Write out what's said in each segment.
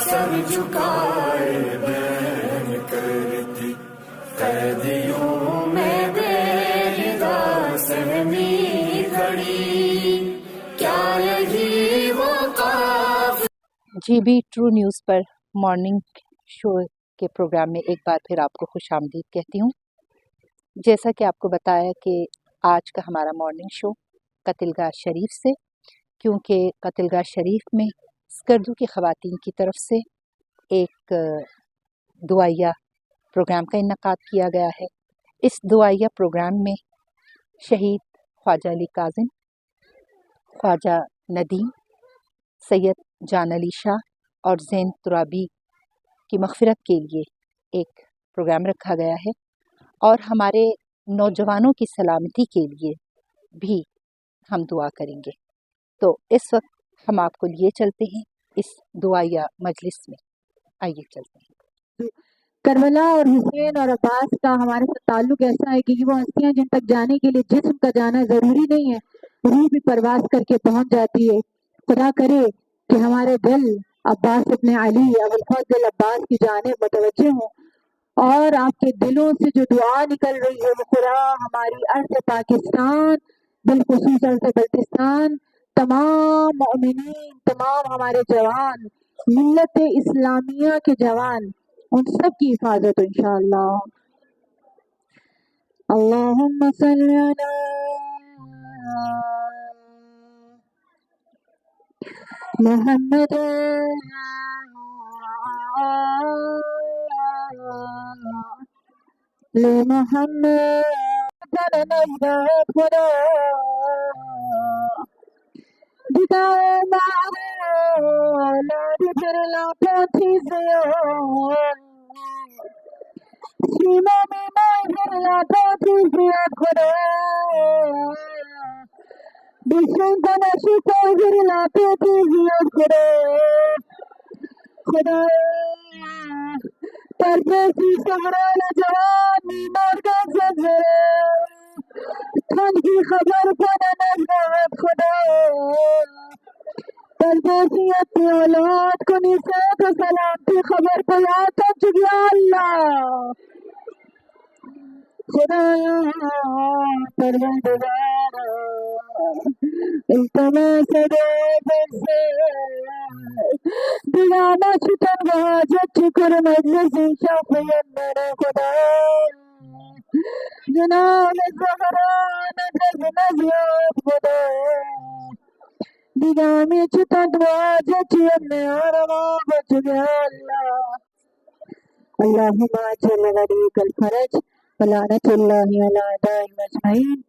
سر جھکائے بین کرتی قیدیوں میں بے نگا سہمی کھڑی، کیا یہی وہ جی بی ٹرو نیوز پر مارننگ شو کے پروگرام میں ایک بار پھر آپ کو خوش آمدید کہتی ہوں۔ جیسا کہ آپ کو بتایا کہ آج کا ہمارا مارننگ شو قتل گاہ شریف سے، کیونکہ قتل گاہ شریف میں اسکردو کی خواتین کی طرف سے ایک دعائیہ پروگرام کا انعقاد کیا گیا ہے۔ اس دعائیہ پروگرام میں شہید خواجہ علی کاظم، خواجہ ندیم، سید جان علی شاہ اور زین ترابی کی مغفرت کے لیے ایک پروگرام رکھا گیا ہے، اور ہمارے نوجوانوں کی سلامتی کے لیے بھی ہم دعا کریں گے۔ تو اس وقت ہم آپ کو لیے چلتے ہیں اس دعائیہ مجلس میں، آئیے چلتے ہیں۔ کربلا اور حسین اور عباس کا ہمارے ساتھ تعلق ایسا ہے کہ وہ ہستیاں جن تک جانے کے لیے جسم کا جانا ضروری نہیں ہے، روح بھی پرواز کر کے پہنچ جاتی ہے۔ خدا کرے کہ ہمارے دل عباس ابن علی ابوالفضل عباس کی جانب متوجہ ہوں، اور آپ کے دلوں سے جو دعا نکل رہی ہے وہ خدا ہماری ارض پاکستان، بالخصوص ارض بلتستان، تمام مؤمنین، تمام ہمارے جوان، ملت اسلامیہ کے جوان، ان سب کی حفاظت انشاءاللہ۔ اللہم صلی علی محمد محمد خدا دیدار مارے پھر لاکھوں چیزیں سیما میں پھر لاکھوں چیزیں خدا بشن کا نشی کو پھر لاکھوں چیزیں خدا خدا پردیسی سہران جوان بیمار کا زلزلہ ٹھنڈ کی خبر پڑا نظرات خدا پردیسی اپنی اولاد کو نصرت و سلامتی خبر پڑا تک گیا اللہ خدایا پروردگار التماس دے سے دیوانا شکن حاجت شکر مجلس شفیت میرے خدا جناب زہران جز نزیات خدا دیوامی چتن حاجت اپنے آرما بچ گیا اللہ اللہم اجل غریق الفرج ولعنت اللہ علی اعدائهم اجمعین۔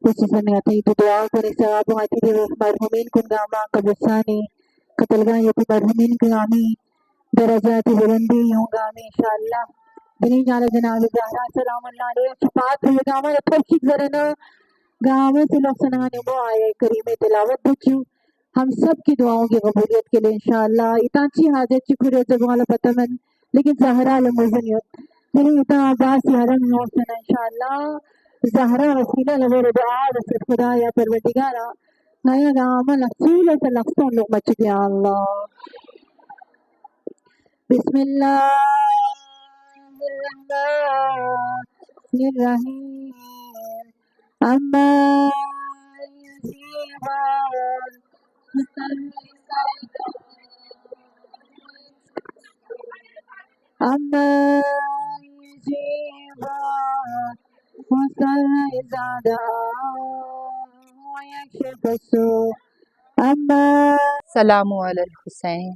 خصوصاً عطیت دعا کنی ثواب عطیت مرحومین کن گاما قبرستانی قتل گاہ یکی مرحومین گامی درجات بلندی ہوں گامی انشاءاللہ دنی جانا جناب زہرا سلام اللہ علیہ شفاعت ہوئے گاما یا پرشید زرنا گاما سے لوگ سنانے وہ آئے کریم تلاوت بچو ہم سب کی دعاؤں کی قبولیت کے لیے انشاءاللہ اتانچی حاجت چکر زبان پتمن لیکن زہرا لمزنیت دنی اتا عباس حرم محسن انشاءاللہ زہرا وسیلہ لغیر دعا رسل خدا یا پروردگارا نیا گاما لقصول ایسا لقصون لوگ مچ گیا اللہ بسم اللہ الرحمن الرحیم اما یسیبان اما یسیبان مصر زادہ ویکشف السوء اما سلام علی الحسین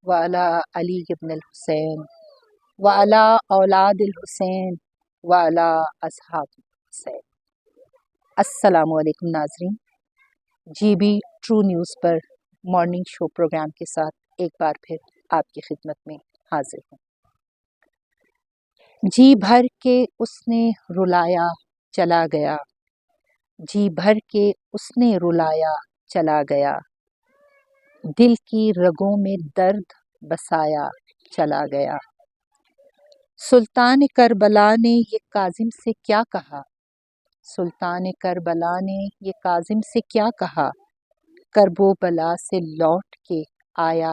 وعلی علی ابن الحسین وعلی اولاد الحسین وعلی اصحاب الحسین۔ السلام علیکم ناظرین، جی بی ٹرو نیوز پر مارننگ شو پروگرام کے ساتھ ایک بار پھر آپ کی خدمت میں حاضر ہوں۔ جی بھر کے اس نے رلایا چلا گیا، جی بھر کے اس نے رلایا چلا گیا، دل کی رگوں میں درد بسایا چلا گیا۔ سلطان کربلا نے یہ کاظم سے کیا کہا، سلطان کربلا نے یہ کاظم سے کیا کہا، کرب و بلا سے لوٹ کے آیا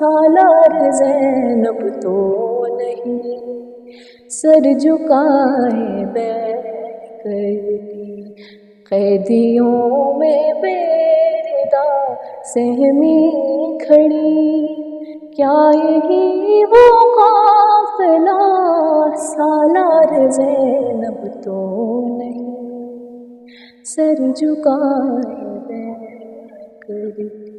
سالار زینب تو نہیں، سر جھکائے بیٹھ کرتی، قیدیوں میں بےردا سہمی کھڑی، کیا یہی وہ قافلہ سالار زینب تو نہیں، سر جھکائے بیٹھ کرتی۔